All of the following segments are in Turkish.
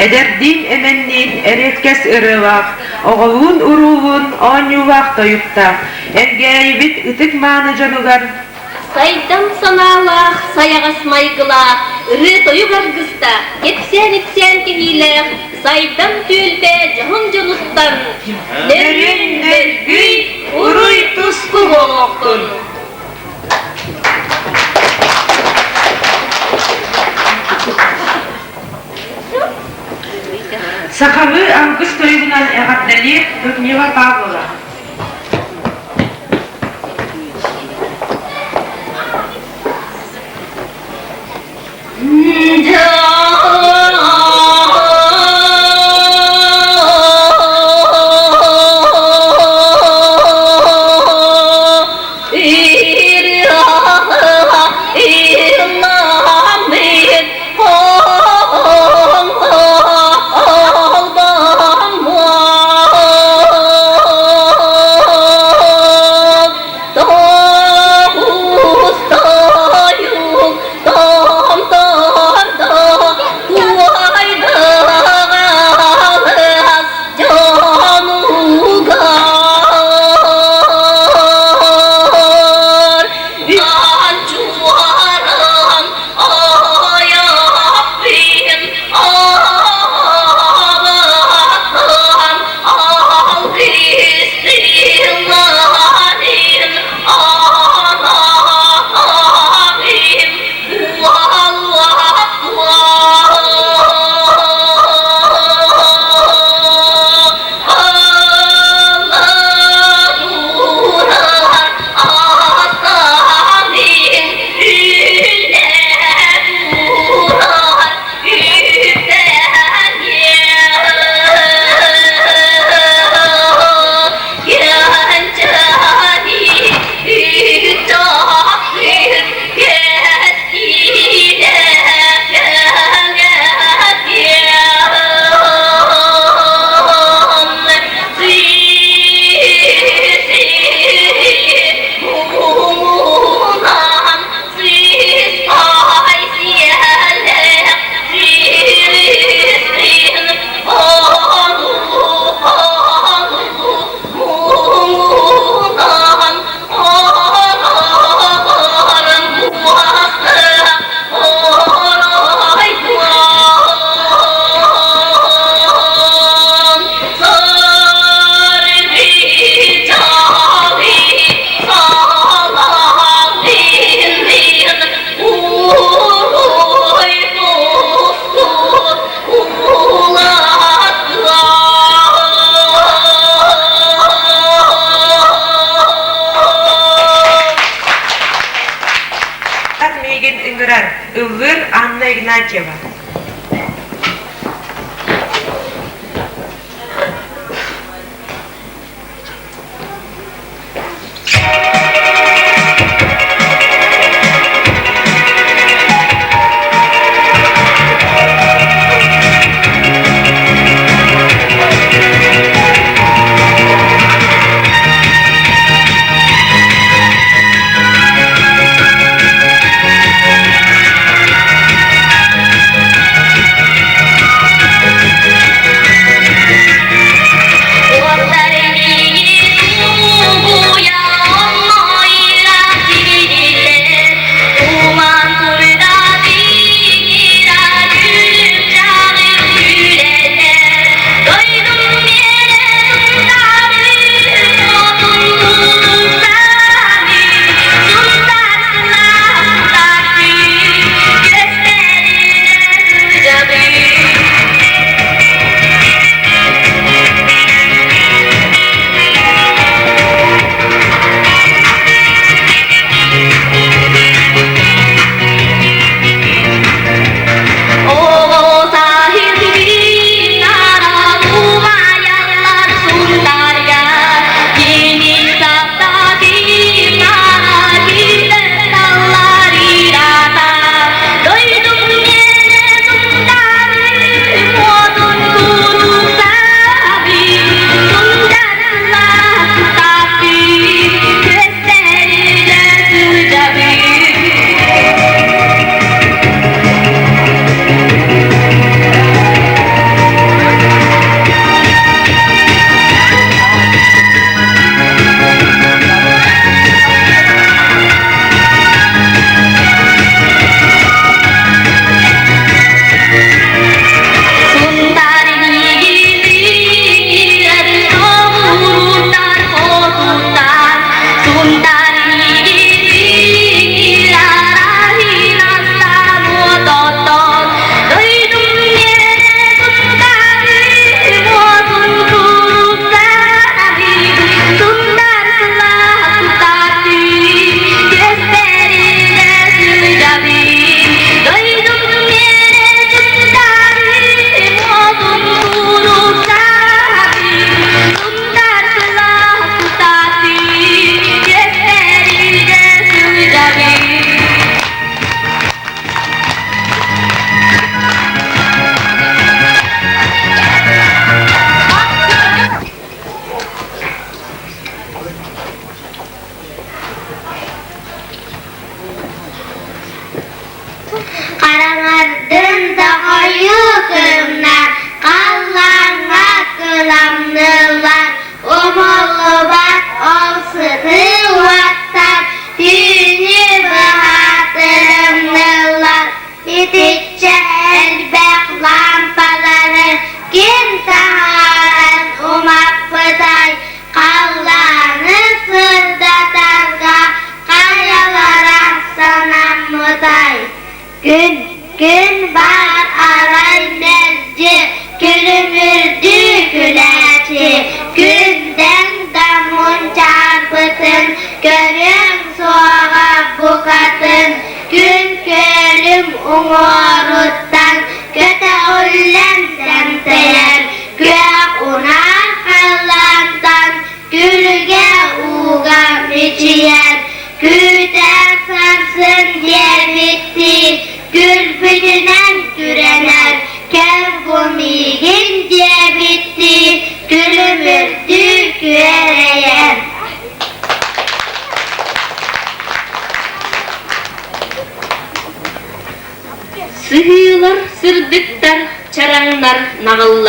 Ederdin emennin eretkes ırıvaq, oğulun uruğun on yuvaq doyukta, ergeyvit ıtık manı canıgar. Saydım sanalaq, sayağasmaygılaq, ırı toyugar gısta, epsen kehileq, saydım tülbe cahın canuttan, nerin nergüy, uruy tusku boloqtun. Sahavı avgust toyugunan eğabdeli Dökniva Pavlova.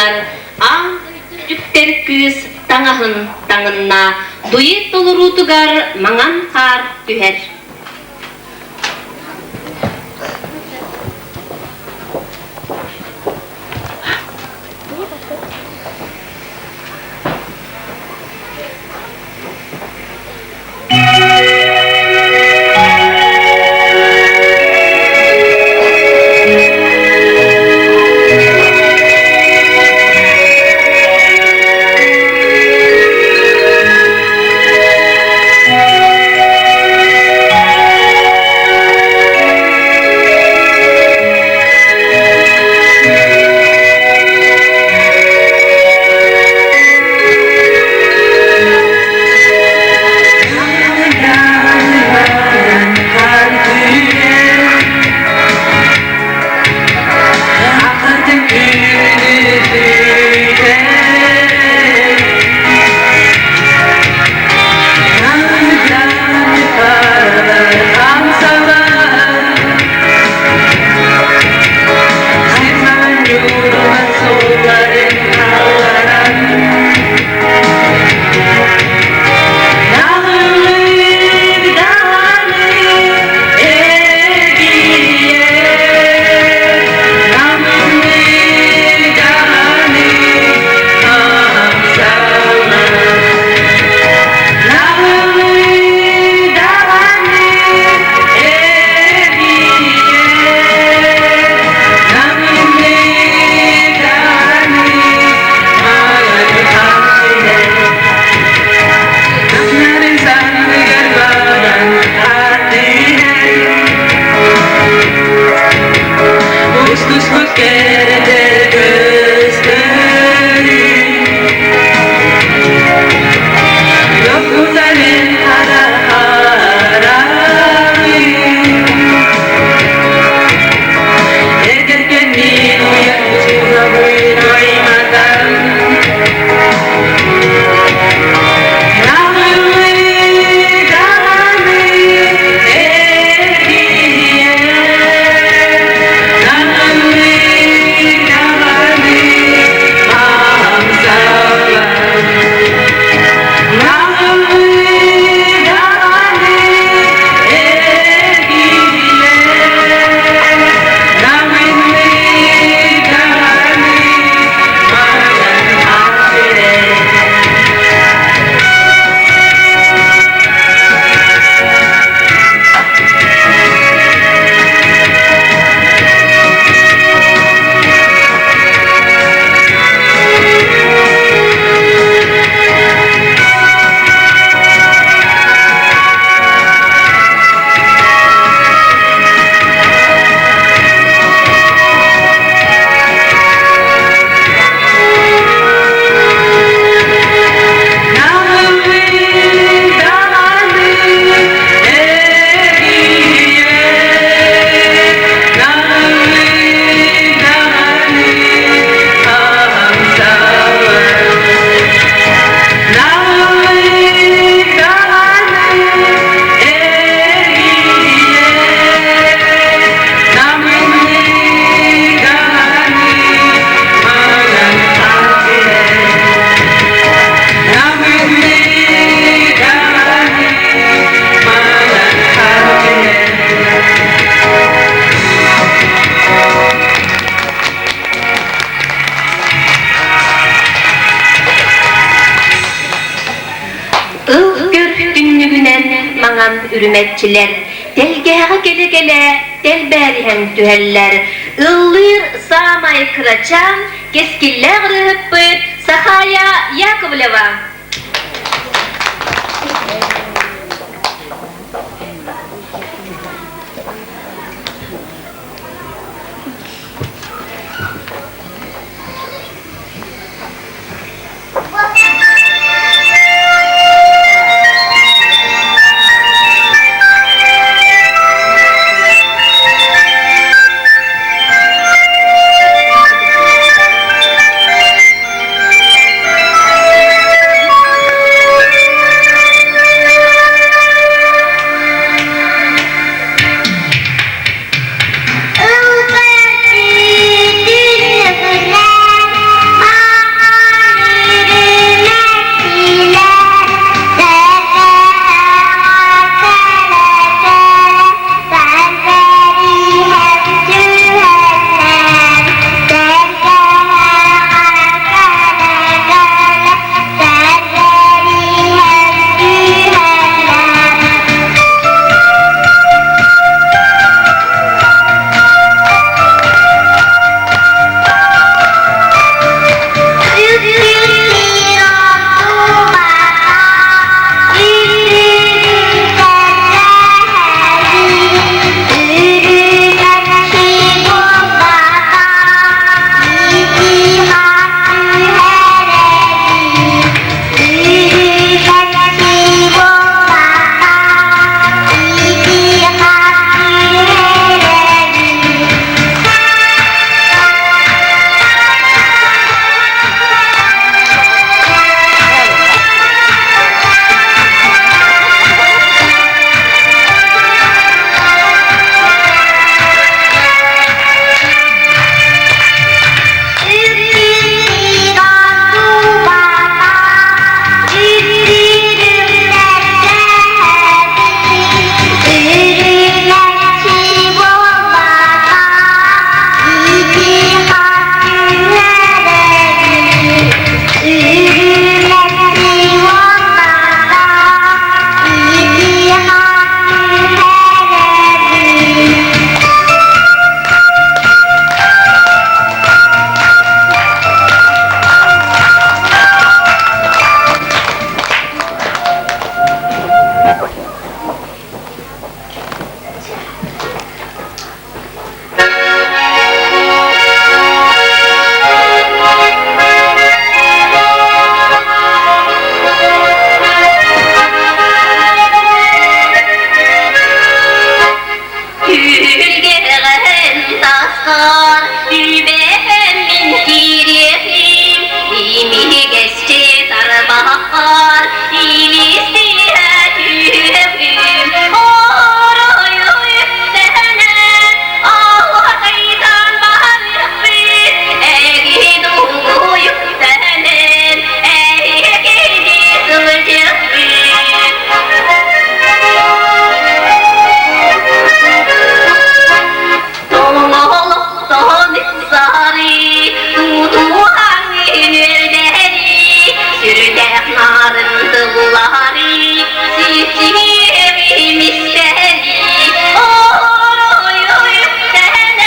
ылар, аң түктер күз таңахын таңынна, дует толырутугар маңан қар түхер. mağan ürümetçiler, delgağa gele gele, delberi hem tüheller, ıllir samay kıraçan, keskiller rıhıppı, Sahaya Yakovleva. bahar ilistiyatüm Oroyu yükselen Allah kaydan bahar yapır Egidu yükselen Egidi sıvıcıkır Tololuktan sari Tutuhan günleri Sürüdek narın dılları Sivri misleri Oroyu yükselen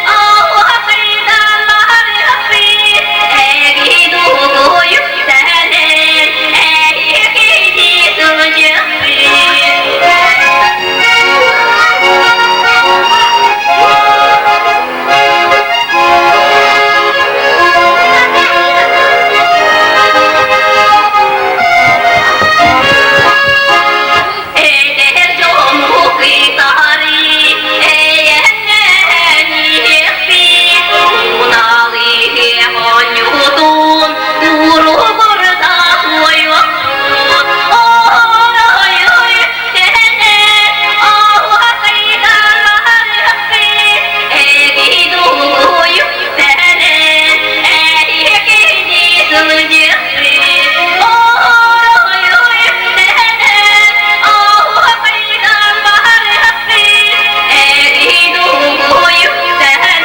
Allah kaydan bahar yapır Egidu yükselen Egidi Eder jomu kıytari eyeneni yekfi Unali honyudun duru burada koyusun Oroyu yükselen Allah kaydan bahar yapır Egidu yükselen Egidi sıvıcıkır Oroyu yükselen Allah kaydan bahar yapır Egidu yükselen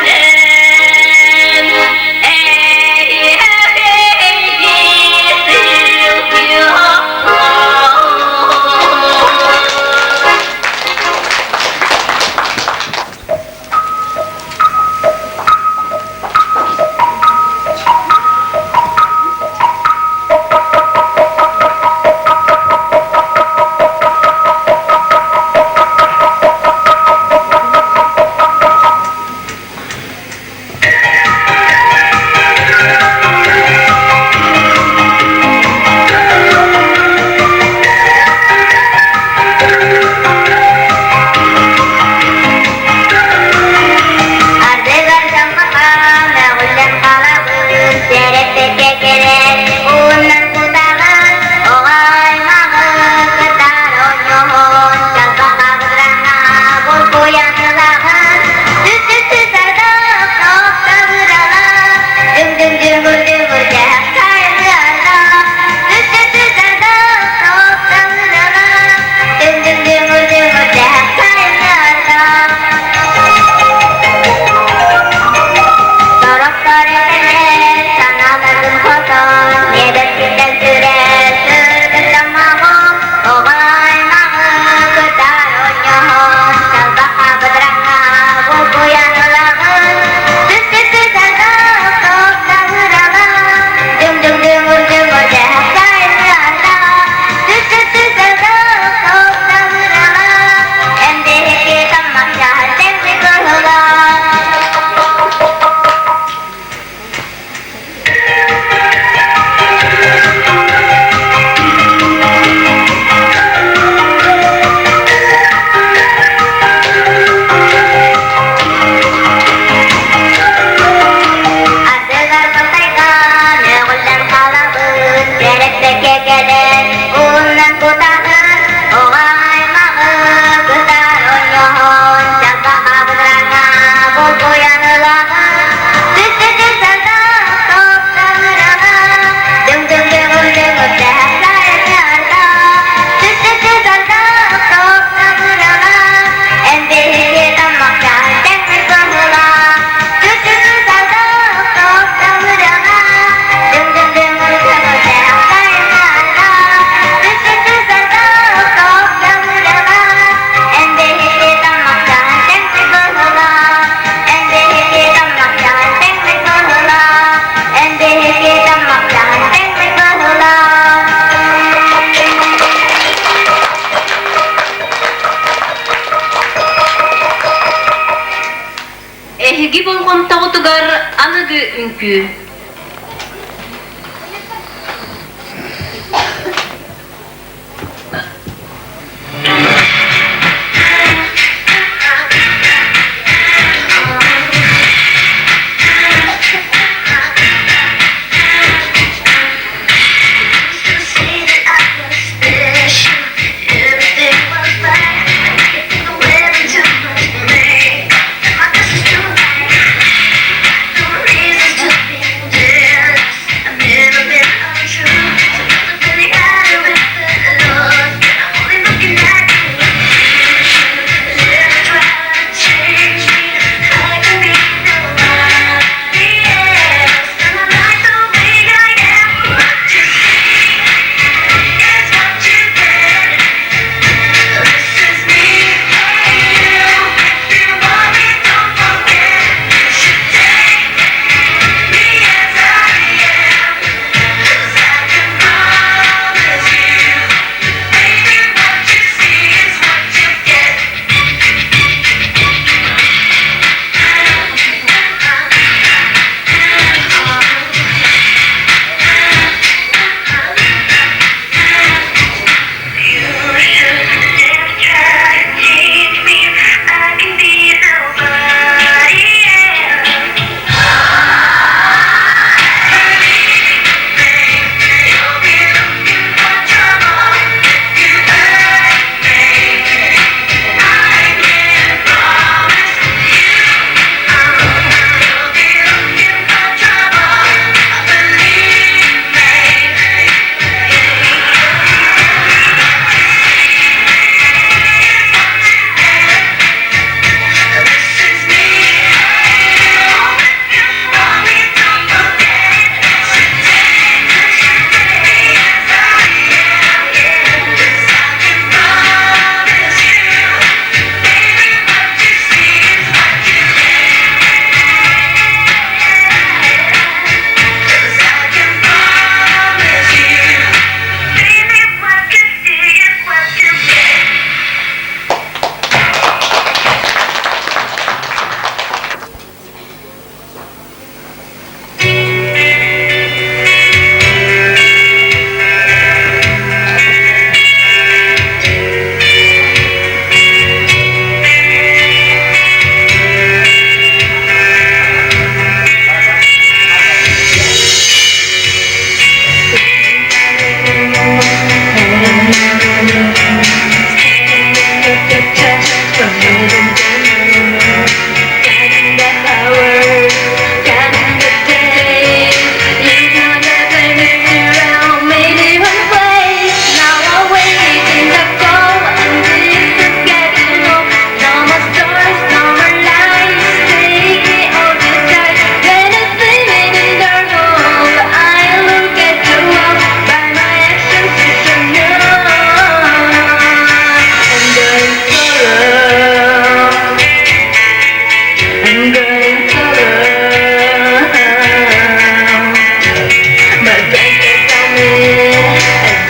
Gibon takutugar anagı ünkü.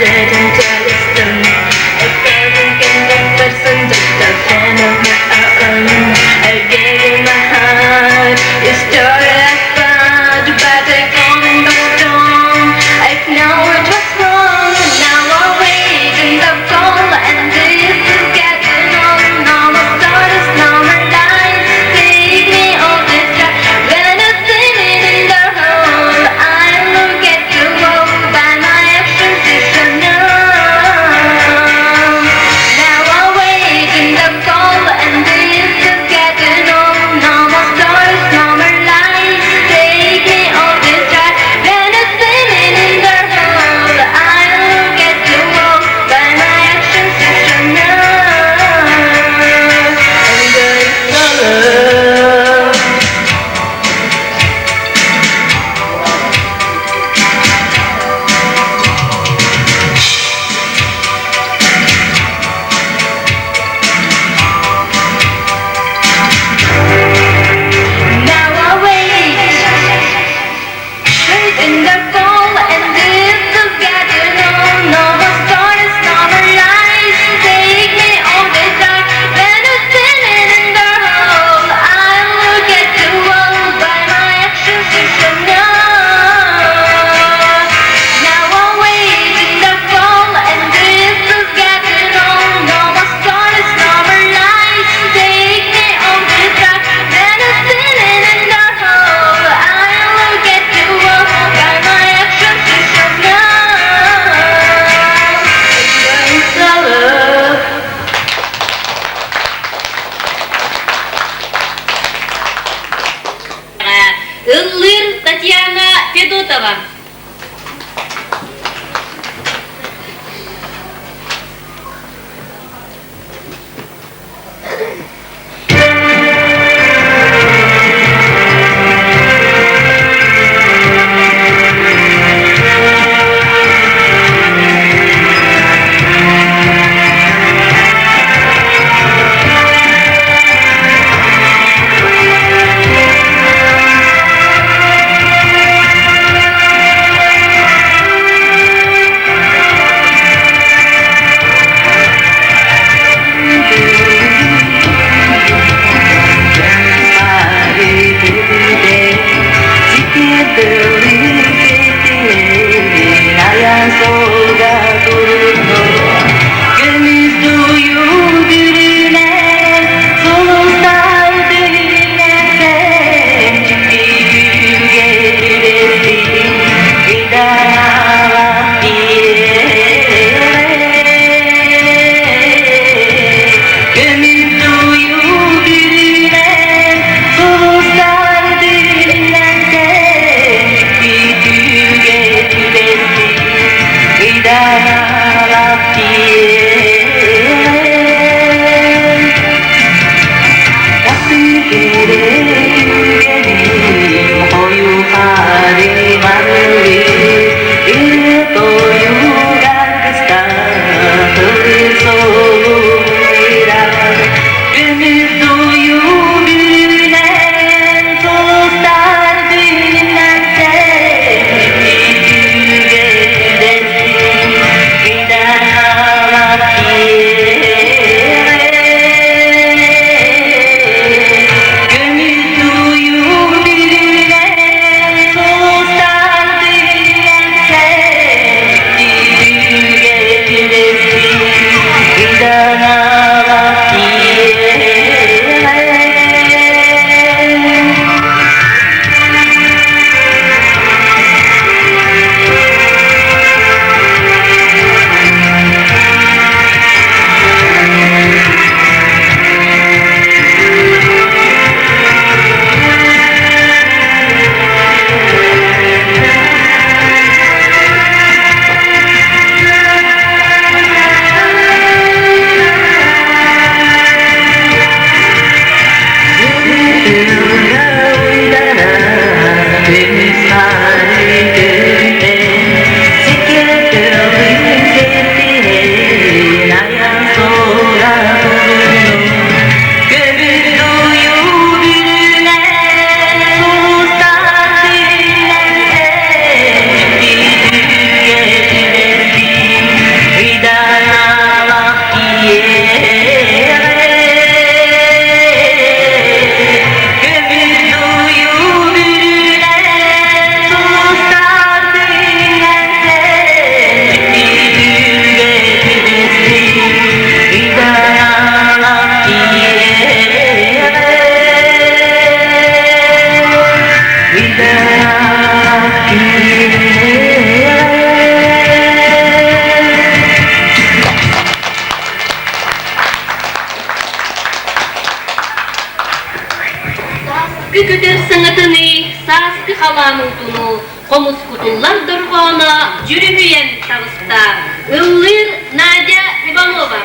didn't listen. I felt like a person just a fan of my own. I gave you my heart, you started as bad, but I gone back strong. I know it was wrong, now I'm waiting the call, and this is getting on. Now my start is now my life. Take me on this track, when I'm singing in the hole. I look at the wall by my actions, it's a no. Now I'm waiting the call, and this is getting on. Now my start is now my life. Take me on this track, when I'm singing in the hole. I look at the wall by my actions, it's a no. And there is no love. Now I wait in the fall, and this is getting on. Now my start is now my life. Take me on this track, when I'm sitting in the hole. I look at the wall by my actions, it's a no. Now I wait in the fall, and this is getting on. Now my start is now my life. Take me on this track, when I'm sitting in the hole. I look at the wall by my actions, it's a no. It's a love. Ыллыр Татьяна Федотова. Komuz kutullar durğana jürühüyen tağısta. Illir Nadya Ivanova.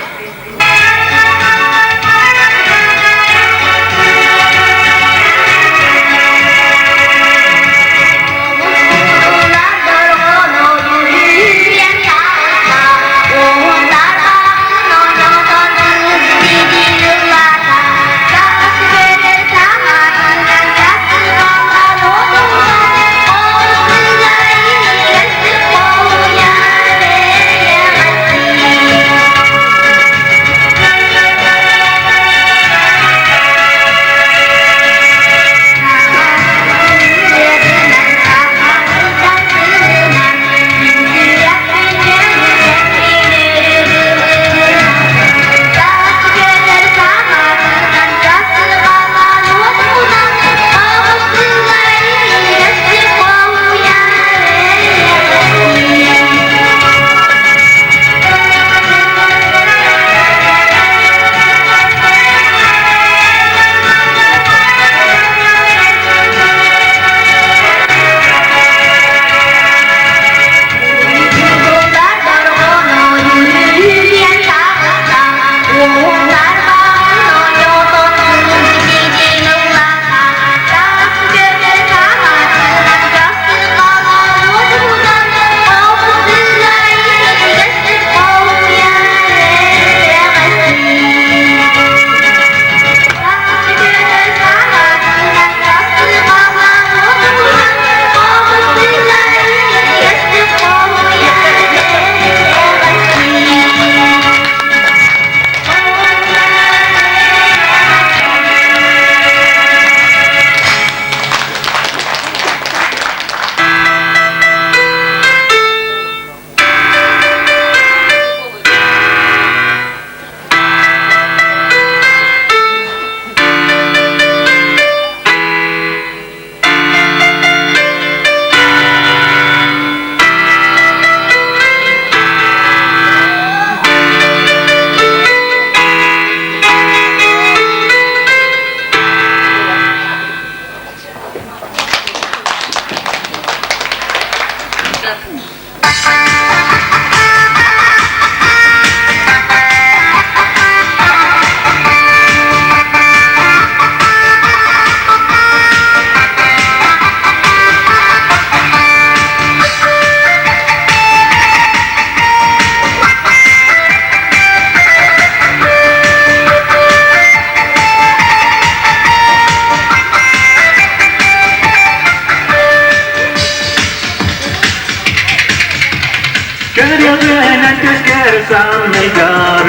Sannegar,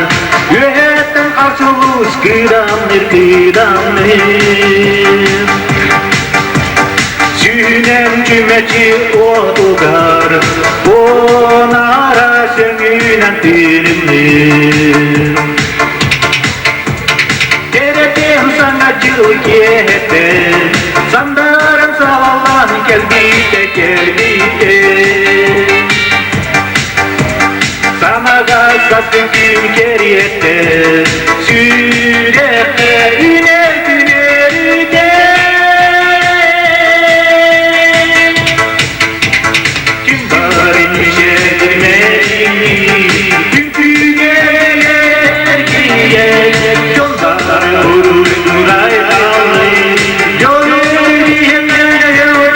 yühetten karşılığız kıramdır kıramdır. Sünem cümeci odugar, onara sengünen tirimdir. Keretim sana cıl kiyete, sandarım savallan kelbite kelbite. Samaga sattım keriyette, sürette üner tüneride. Kim bari şedirmeli, çünkü gelir kiye, yollar vurulay dallı, yolu diyemler yolu.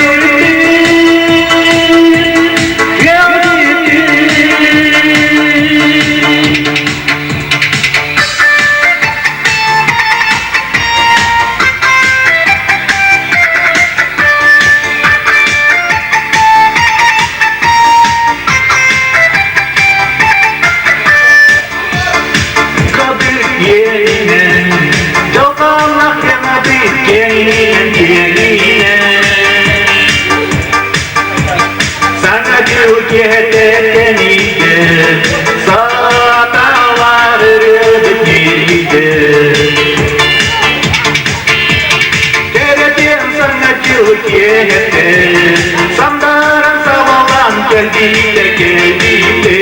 Sandaran savalan geldiğinde geldiğinde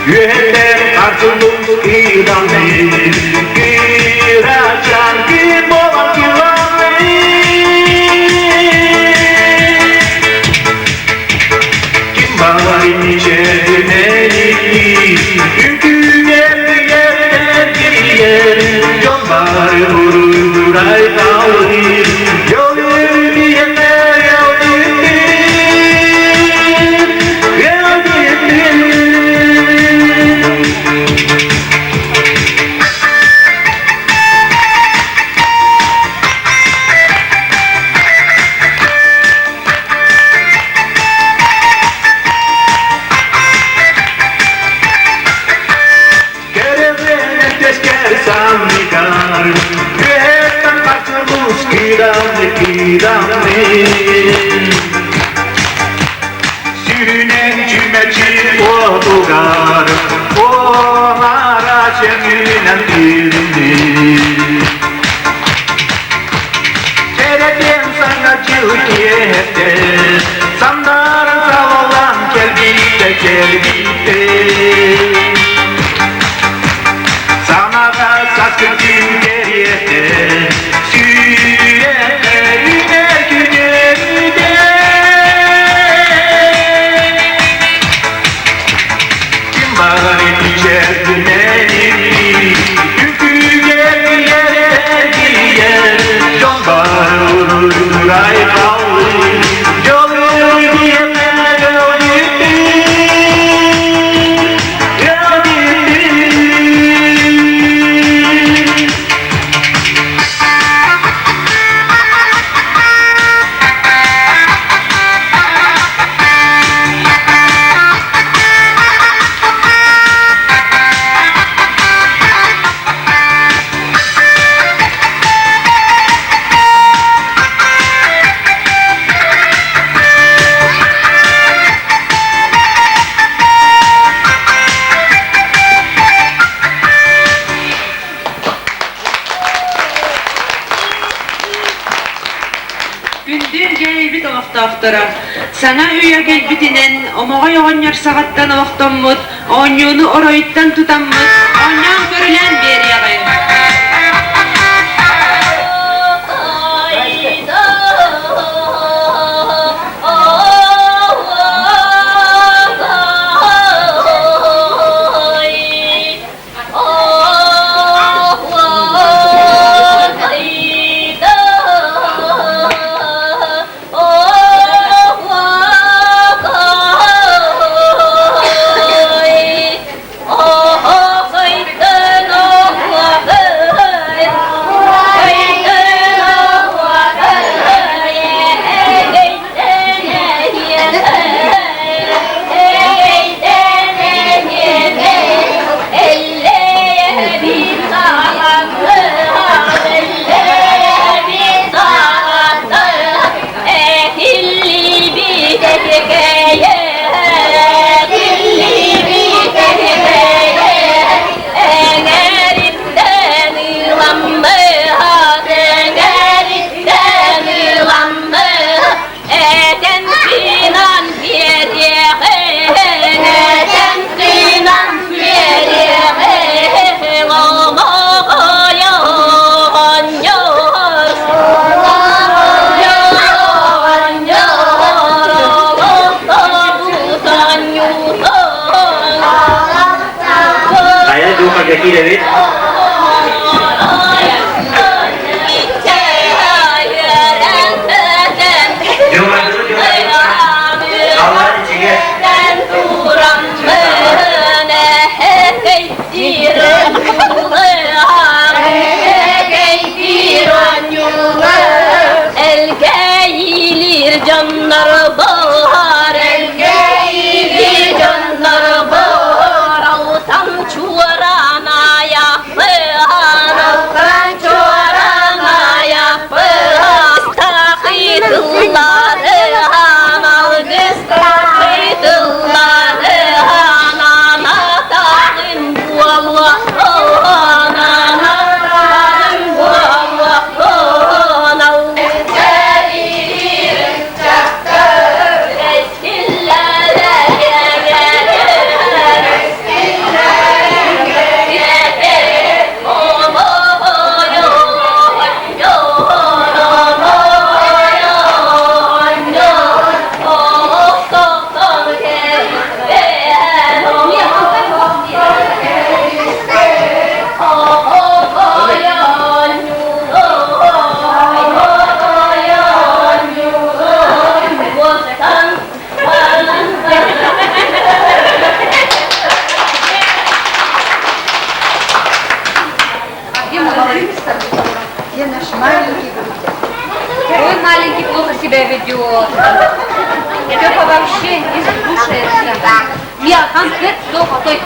Yühenden karşı bari çevirmeli. Çünkü yer yol bari vurduray dağılır. Yol yürüyenler yol Sürünen cümleci o dugar, o haraç emrilen birini. Seyreden sana cühiyette, sandarın sağlam kelbitte kelbitte. Sana da saskıcın geriyette, Gündür gelbit oqtaqtıra. Sana üye gelbitinen omağa yoğanyar sağattan oqtammut, onyunu orayıttan tutammut, onyan görülen bir yağın. Aquí David. Canlar bahar, el gelir canlar bahar, altan çuvarana yapı. маленький плохо себя ведет. Степа вообще из души. Я конфет плохо, то есть